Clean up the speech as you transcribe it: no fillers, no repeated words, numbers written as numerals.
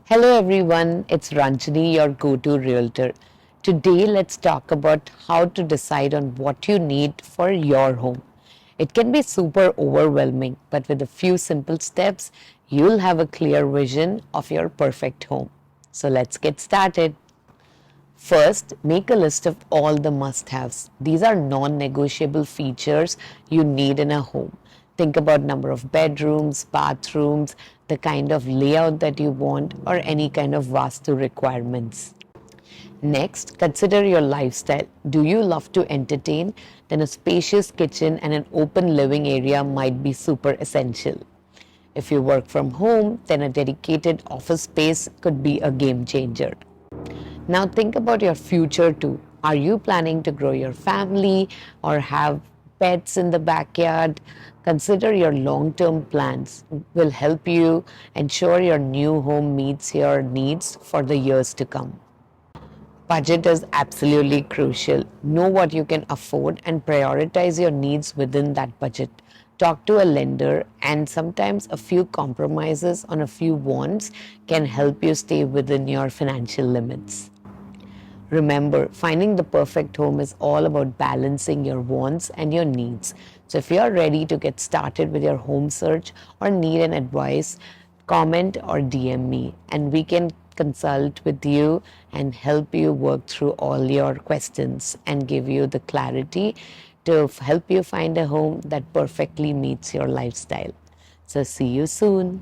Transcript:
Hello everyone, it's Ranjani, your go-to realtor. Today let's talk about how to decide on what you need for your home. It can be super overwhelming, but with a few simple steps, you'll have a clear vision of your perfect home. So let's get started. First, make a list of all the must-haves. These are non-negotiable features you need in a home. Think about number of bedrooms, bathrooms, the kind of layout that you want, or any kind of vastu requirements. Next, consider your lifestyle. Do you love to entertain? Then a spacious kitchen and an open living area might be super essential. If you work from home, then a dedicated office space could be a game changer. Now think about your future too. Are you planning to grow your family or have pets in the backyard? Consider your long-term plans will help you ensure your new home meets your needs for the years to come. Budget is absolutely crucial. Know what you can afford and prioritize your needs within that budget. Talk to a lender, and sometimes a few compromises on a few wants can help you stay within your financial limits. Remember, finding the perfect home is all about balancing your wants and your needs. So if you're ready to get started with your home search or need an advice, comment or DM me and we can consult with you and help you work through all your questions and give you the clarity to help you find a home that perfectly meets your lifestyle. So see you soon.